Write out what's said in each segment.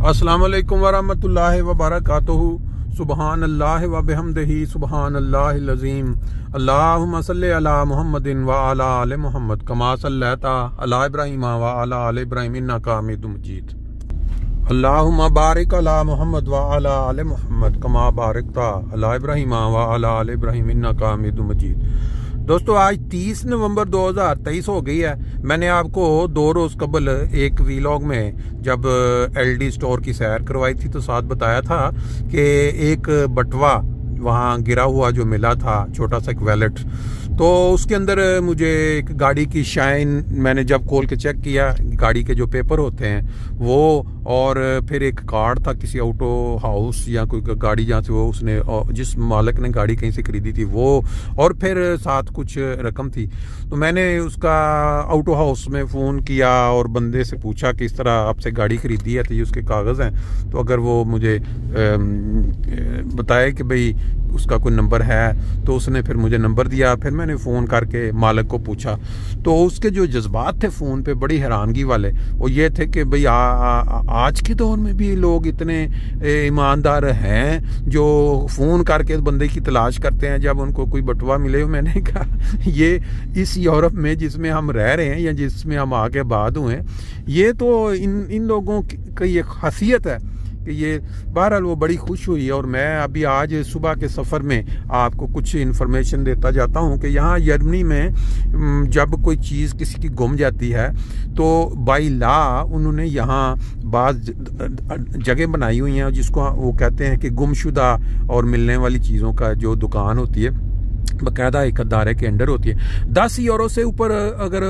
अस्सलाम वालेकुम वरहमतुल्लाहि वबरकातुहू। सुबहान अल्लाह व बिहम्दिही सुबहान अल्लाहिल अज़ीम। अल्लाहुम्मा सल्लि अला मुहम्मदिन व अला आलि मुहम्मद कमा सल्लैता अला इब्राहीम व अला आलि इब्राहीम इन्नका हमीदुम मजीद। अल्लाहुम्मा बारिक अला मुहम्मद व अला आलि मुहम्मद कमा बारकता अला इब्राहीम व अला आलि इब्राहीम इन्नका हमीदुम मजीद। दोस्तों, आज 30 नवंबर 2023 हो गई है। मैंने आपको 2 रोज़ कबल एक वीलॉग में जब एलडी स्टोर की सैर करवाई थी तो साथ बताया था कि एक बटवा वहाँ गिरा हुआ जो मिला था, छोटा सा एक वैलेट, तो उसके अंदर मुझे एक गाड़ी की शाइन, मैंने जब खोल के चेक किया, गाड़ी के जो पेपर होते हैं वो, और फिर एक कार्ड था किसी ऑटो हाउस या कोई गाड़ी जहाँ से वो उसने, जिस मालिक ने गाड़ी कहीं से खरीदी थी वो, और फिर साथ कुछ रकम थी। तो मैंने उसका ऑटो हाउस में फ़ोन किया और बंदे से पूछा कि इस तरह आपसे गाड़ी खरीदी है तो ये उसके कागज़ हैं, तो अगर वो मुझे बताए कि भाई उसका कोई नंबर है, तो उसने फिर मुझे नंबर दिया। फिर मैंने फ़ोन करके मालिक को पूछा, तो उसके जो जज्बात थे फ़ोन पे बड़ी हैरानगी वाले, वो ये थे कि भाई आज के दौर में भी लोग इतने ईमानदार हैं जो फ़ोन करके बंदे की तलाश करते हैं जब उनको कोई बटवा मिले। मैंने कहा ये इस यूरोप में जिसमें हम रह रहे हैं या जिसमें हम आके आबाद हुए हैं, ये तो इन लोगों की एक खासियत है कि ये, बहरहाल वो बड़ी खुश हुई। और मैं अभी आज सुबह के सफ़र में आपको कुछ इन्फॉर्मेशन देता जाता हूँ कि यहाँ जर्मनी में जब कोई चीज़ किसी की गुम जाती है तो बाई लॉ उन्होंने यहाँ बाज़ जगह बनाई हुई हैं जिसको वो कहते हैं कि गुमशुदा और मिलने वाली चीज़ों का जो दुकान होती है, बाकायदा एक अदारे के अंडर होती है। 10 यूरो से ऊपर अगर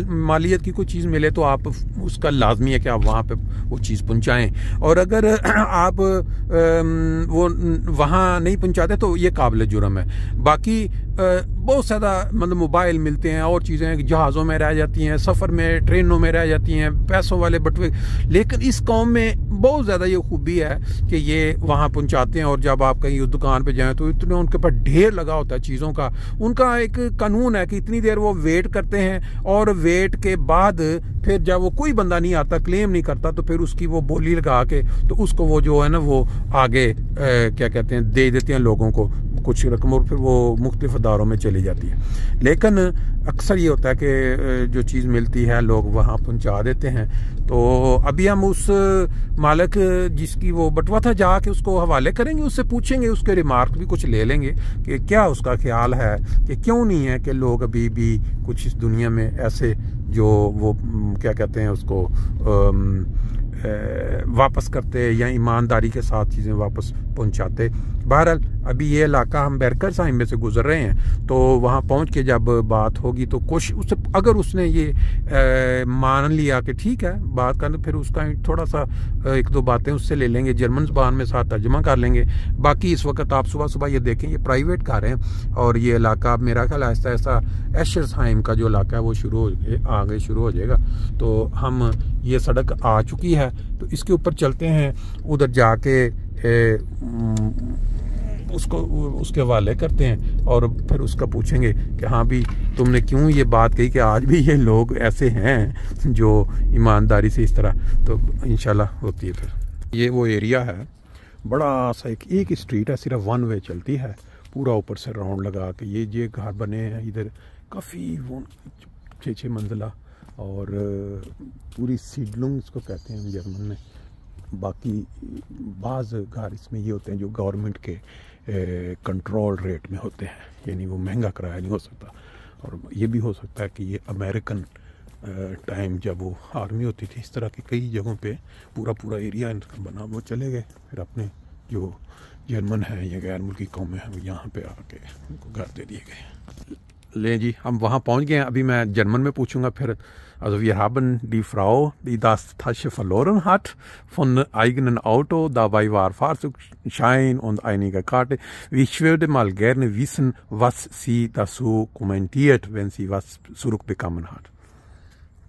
मालियत की कोई चीज़ मिले तो आप उसका लाजमी है कि आप वहाँ पे वो चीज़ पहुँचाएँ, और अगर आप वो वहाँ नहीं पहुँचाते तो ये काबिल जुर्म है। बाकी बहुत ज़्यादा मतलब मोबाइल मिलते हैं और चीज़ें जहाज़ों में रह जाती हैं, सफ़र में ट्रेनों में रह जाती हैं, पैसों वाले बटवे। लेकिन इस कौम में बहुत ज़्यादा ये खूबी है कि ये वहाँ पहुँचाते हैं, और जब आप कहीं उस दुकान पे जाएं तो इतने उनके पास ढेर लगा होता है चीज़ों का। उनका एक कानून है कि इतनी देर वो वेट करते हैं, और वेट के बाद फिर जब वो कोई बंदा नहीं आता, क्लेम नहीं करता, तो फिर उसकी वो बोली लगा के तो उसको वो जो है ना वो आगे क्या कहते हैं दे देते हैं लोगों को कुछ रकम, और फिर वो मुख्तलिफ अदारों में चली जाती है। लेकिन अक्सर ये होता है कि जो चीज़ मिलती है लोग वहाँ पहुँचा देते हैं। तो अभी हम उस मालिक जिसकी वो बटवा था जाके उसको हवाले करेंगे, उससे पूछेंगे, उसके रिमार्क भी कुछ ले लेंगे कि क्या उसका ख्याल है कि क्यों नहीं है कि लोग अभी भी कुछ इस दुनिया में ऐसे जो वो क्या कहते हैं उसको वापस करते या ईमानदारी के साथ चीज़ें वापस पहुंचाते। बहरहाल अभी ये इलाका हम बैरकर साहिब में से गुजर रहे हैं, तो वहाँ पहुँच के जब बात होगी तो कोशिश उससे, अगर उसने ये मान लिया कि ठीक है बात करना, फिर उसका थोड़ा सा 1-2 बातें उससे ले लेंगे, जर्मन ज़बान में साथ तर्जमा कर लेंगे। बाकी इस वक्त आप सुबह सुबह ये देखें, ये प्राइवेट कार हैं और ये इलाका मेरा ख्याल ऐसा ऐसा एशरसाइम का जो इलाका है वो आगे शुरू हो जाएगा। तो हम ये सड़क आ चुकी है, तो इसके ऊपर चलते हैं, उधर जाके उसको उसके हवाले करते हैं और फिर उसका पूछेंगे कि हाँ भी तुमने क्यों ये बात कही कि आज भी ये लोग ऐसे हैं जो ईमानदारी से इस तरह, तो इंशाल्लाह होती है। फिर ये वो एरिया है, बड़ा सा एक स्ट्रीट है, सिर्फ 1 वे चलती है, पूरा ऊपर से राउंड लगा के ये घर बने हैं इधर, काफ़ी वो 6-6 मंजिला, और पूरी सीडलुंग इसको कहते हैं जर्मन में। बाकी बाज़ घर इसमें ये होते हैं जो गवर्नमेंट के कंट्रोल रेट में होते हैं, यानी वो महंगा किराया नहीं हो सकता। और ये भी हो सकता है कि ये अमेरिकन टाइम जब वो आर्मी होती थी, इस तरह की कई जगहों पे पूरा एरिया इनका बना, वो चले गए, फिर अपने जो जर्मन है या गैर मुल्की कौमें हैं वो यहाँ पे आके उनको घर दे दिए गए। ले जी, हम वहाँ पहुँच गए हैं। अभी मैं जर्मन में पूछूंगा फिर। Also wir haben die Frau, die das Tasche verloren hat, von eigenen Auto, dabei war Fahrzeugschein und einige Karte. Ich würde mal gerne wissen, was sie dazu kommentiert, wenn sie was zurückbekommen hat.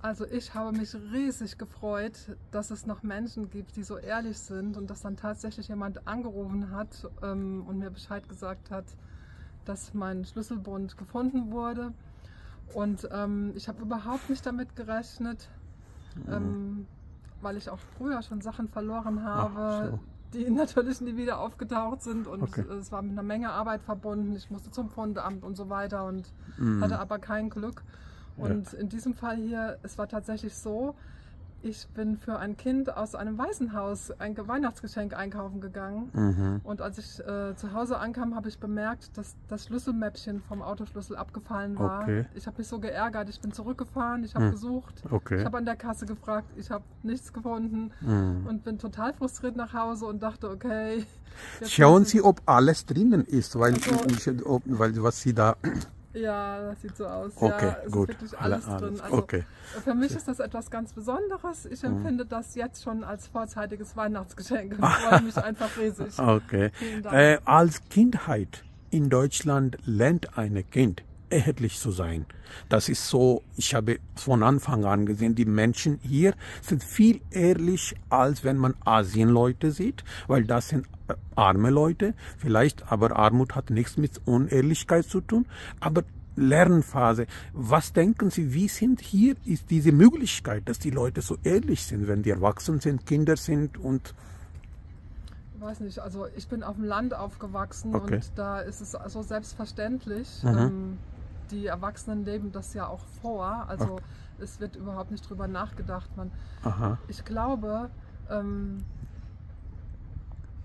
Also ich habe mich riesig gefreut, dass es noch Menschen gibt, die so ehrlich sind und dass dann tatsächlich jemand angerufen hat und mir Bescheid gesagt hat, dass mein Schlüsselbund gefunden wurde. Und ich habe überhaupt nicht damit gerechnet. weil ich auch früher schon Sachen verloren habe, die natürlich nie wieder aufgetaucht sind und es war mit einer Menge Arbeit verbunden. Ich musste zum Fundamt und so weiter und hatte aber kein Glück. Und in diesem Fall hier, es war tatsächlich so, ich bin für ein Kind aus einem Waisenhaus ein Weihnachtsgeschenk einkaufen gegangen. Und als ich zu Hause ankam, habe ich bemerkt, dass das Schlüsselmäppchen vom Autoschlüssel abgefallen war. Ich habe mich so geärgert, ich bin zurückgefahren, ich habe gesucht, ich habe an der Kasse gefragt, ich habe nichts gefunden und bin total frustriert nach Hause und dachte, okay. Schauen Sie, ob alles drinnen ist, weil, weil was Sie da... Ja, das sieht so aus. Okay, ja, es gut. ist wirklich alles drin. Also für mich ist das etwas ganz Besonderes. Ich empfinde das jetzt schon als vorzeitiges Weihnachtsgeschenk. Ich freue mich einfach riesig. Okay. Als Kindheit in Deutschland lernt ein Kind ehrlich zu sein. Das ist so, ich habe von Anfang an gesehen, die Menschen hier sind viel ehrlich, als wenn man Asienleute sieht, weil das sind arme Leute, vielleicht, aber Armut hat nichts mit Unehrlichkeit zu tun, aber Lernphase. Was denken Sie, wie sind hier, ist diese Möglichkeit, dass die Leute so ehrlich sind, wenn die erwachsen sind, Kinder sind und... Ich weiß nicht, also ich bin auf dem Land aufgewachsen und da ist es so selbstverständlich. Die Erwachsenen leben das ja auch vor, also es wird überhaupt nicht drüber nachgedacht. Ich glaube,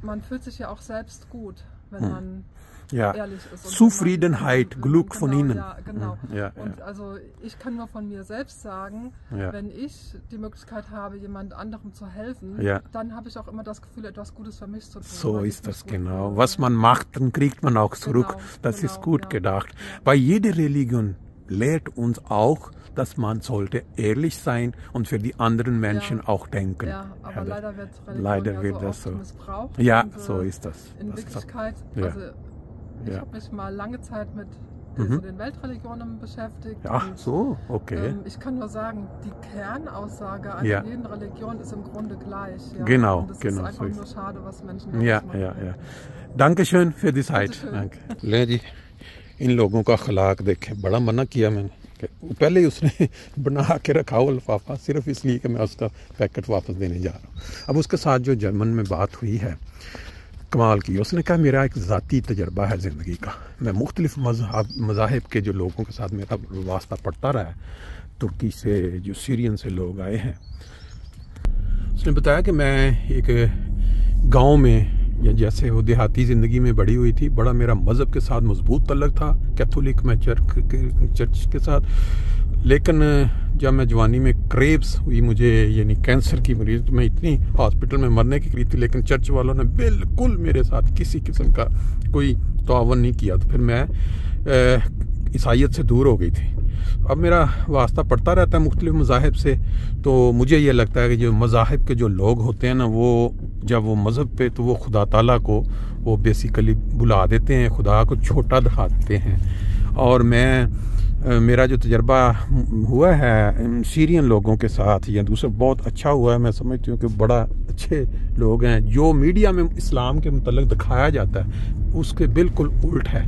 man fühlt sich ja auch selbst gut, wenn man ehrlich ist. Und Zufriedenheit, Glück von innen. Ja, genau. Und also ich kann nur von mir selbst sagen, wenn ich die Möglichkeit habe, jemand anderem zu helfen, dann habe ich auch immer das Gefühl, etwas Gutes für mich zu tun. So ist das genau. Was man macht, dann kriegt man auch zurück. Das ist gut gedacht. Bei jeder Religion lehrt uns auch, dass man sollte ehrlich sein und für die anderen Menschen auch denken. Ja, aber leider wird das so missbraucht. Ja, so ist das. In Wirklichkeit, also ich habe mich mal lange Zeit mit den Weltreligionen beschäftigt. Ach so, okay. Ich kann nur sagen, die Kernaussage einer jeden Religion ist im Grunde gleich. Ja? Genau, und es ist einfach nur schade, was Menschen machen. Dankeschön für die Zeit. Danke. ले जी, इन लोगों का अखलाक देखे, बड़ा मना किया मैंने। पहले ही उसने बना के रखा हुआ लिफाफा सिर्फ इसलिए कि मैं उसका पैकेट वापस देने जा रहा हूँ। अब उसके साथ जो जर्मन में बात हुई है कमाल की, उसने कहा मेरा एक ज़ाती तजर्बा है ज़िंदगी का, मैं मुख्तलिफ मज़ाहिब के जो लोगों के साथ मेरा वास्ता पड़ता रहा है, तुर्की से जो सीरियन से लोग आए हैं। उसने बताया कि मैं एक गांव में या जैसे वो देहाती ज़िंदगी में बड़ी हुई थी, बड़ा मेरा मज़हब के साथ मजबूत तल्लक था, कैथोलिक में चर्च के साथ, लेकिन जब मैं जवानी में क्रेब्स हुई मुझे, यानी कैंसर की मरीज, तो मैं इतनी हॉस्पिटल में मरने की करीब थी, लेकिन चर्च वालों ने बिल्कुल मेरे साथ किसी किस्म का कोई तावन नहीं किया। तो फिर मैं ईसाइयत से दूर हो गई थी। अब मेरा वास्ता पड़ता रहता है मुख्तलिफ मज़ाहिब से, तो मुझे ये लगता है कि जो मज़ाहिब के जो लोग होते हैं ना, वो जब वो मज़हब पे, तो वो खुदा ताला को वो बेसिकली बुला देते हैं, खुदा को छोटा दिखा देते हैं। और मेरा जो तजर्बा हुआ है सीरियन लोगों के साथ या दूसरा बहुत अच्छा हुआ है। मैं समझती हूँ कि बड़ा अच्छे लोग हैं। जो मीडिया में इस्लाम के मुतल्लिक़ दिखाया जाता है उसके बिल्कुल उल्ट है।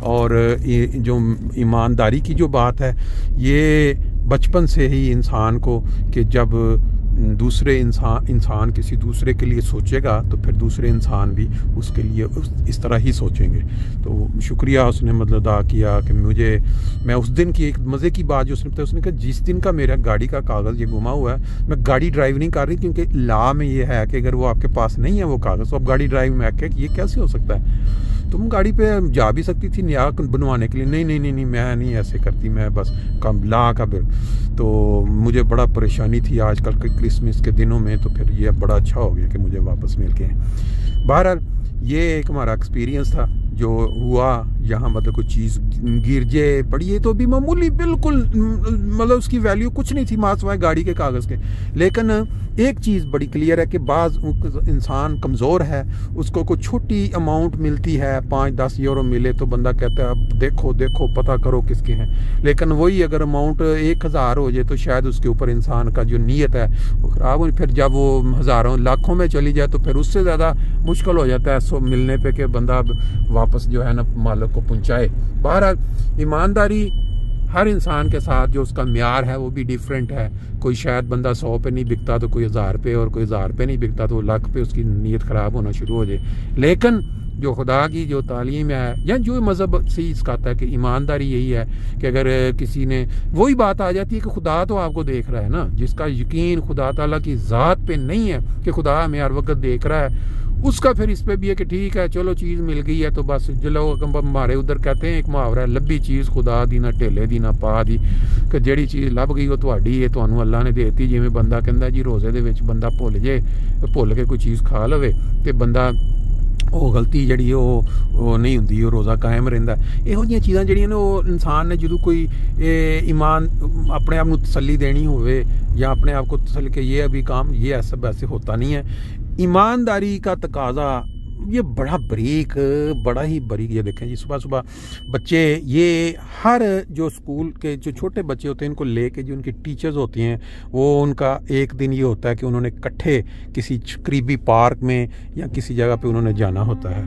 और ये जो ईमानदारी की जो बात है, ये बचपन से ही इंसान को, कि जब दूसरे इंसान किसी दूसरे के लिए सोचेगा तो फिर दूसरे इंसान भी उसके लिए इस तरह ही सोचेंगे। तो शुक्रिया उसने मतलब अदा किया कि मैं उस दिन की एक मज़े की बात जो उसने बताया, उसने कहा जिस दिन का मेरा गाड़ी का कागज़ ये गुमा हुआ है, मैं गाड़ी ड्राइव नहीं कर रही, क्योंकि लॉ में ये है कि अगर वो आपके पास नहीं है वो कागज़, तो आप गाड़ी ड्राइव में आके ये कैसे हो सकता है, तुम गाड़ी पे जा भी सकती थी नया बनवाने के लिए। नहीं मैं नहीं ऐसे करती, मैं बस ला का बिल। तो मुझे बड़ा परेशानी थी आजकल के क्रिसमस के दिनों में, तो फिर ये बड़ा अच्छा हो गया कि मुझे वापस मिल गए। बहरहाल ये एक हमारा एक्सपीरियंस था जो हुआ यहाँ, मतलब कोई चीज़ गिर जाए पड़ी, ये तो भी मामूली बिल्कुल, मतलब उसकी वैल्यू कुछ नहीं थी मासवाए गाड़ी के कागज़ के। लेकिन एक चीज़ बड़ी क्लियर है कि बाज़ इंसान कमज़ोर है, उसको कोई छोटी अमाउंट मिलती है, 5-10 यूरो मिले तो बंदा कहता है अब देखो पता करो किसके हैं। लेकिन वही अगर अमाउंट 1000 हो जाए तो शायद उसके ऊपर इंसान का जो नीयत है वो ख़राब हो, फिर जब वो हज़ारों लाखों में चली जाए तो फिर उससे ज़्यादा मुश्किल हो जाता है सो मिलने पे कि बंदा वापस जो है ना मालिक को पहुँचाए। बहरहाल ईमानदारी हर इंसान के साथ जो उसका म्यार है वो भी डिफरेंट है। कोई शायद बंदा 100 पे नहीं बिकता तो कोई 1000 पे, और कोई 1000 पे नहीं बिकता तो लाख पे उसकी नीयत ख़राब होना शुरू हो जाए। लेकिन जो खुदा की जो तालीम है या जो मज़हब से सिखाता है कि ईमानदारी यही है कि अगर किसी ने, वही बात आ जाती है कि खुदा तो आपको देख रहा है ना, जिसका यकीन खुदा ताला की ज़ात पे नहीं है कि खुदा हमें हर वक्त देख रहा है, उसका फिर इस पे भी है कि ठीक है चलो चीज़ मिल गई है तो बस। जो लोग हमारे उधर कहते हैं एक मुहावरा है, लब्भी चीज़ खुदा दी ना ढेले दी ना पा दी, कि ਜਿਹੜੀ चीज़ ਲੱਭ गई वो ਤੁਹਾਡੀ है, ਤੁਹਾਨੂੰ ਅੱਲਾ ने देती। जिवें बंदा कहता जी रोज़े ਦੇ ਵਿੱਚ ਬੰਦਾ ਭੁੱਲ ਕੇ ਕੋਈ ਚੀਜ਼ ਖਾ ਲਵੇ ਤੇ ਬੰਦਾ ਉਹ ਗਲਤੀ ਜਿਹੜੀ ਉਹ ਨਹੀਂ ਹੁੰਦੀ, ਉਹ ਰੋਜ਼ਾ ਕਾਇਮ ਰਹਿੰਦਾ। ਇਹੋ ਜਿਹੀਆਂ ਚੀਜ਼ਾਂ ਜਿਹੜੀਆਂ ਨੇ ਉਹ ਇਨਸਾਨ ਨੇ ਜਦੋਂ ਕੋਈ ईमान अपने आप को तसल्ली देनी होवे या अपने आप को तसल्ली कि ये अभी काम ये ऐसा वैसे होता नहीं है। ईमानदारी का तकाजा ये बड़ा बारीक, बड़ा ही बारीक। ये देखें जी, सुबह सुबह बच्चे, ये हर जो स्कूल के जो छोटे बच्चे होते हैं इनको लेके जो उनकी टीचर्स होती हैं, वो उनका एक दिन ये होता है कि उन्होंने इकट्ठे किसी करीबी पार्क में या किसी जगह पे उन्होंने जाना होता है।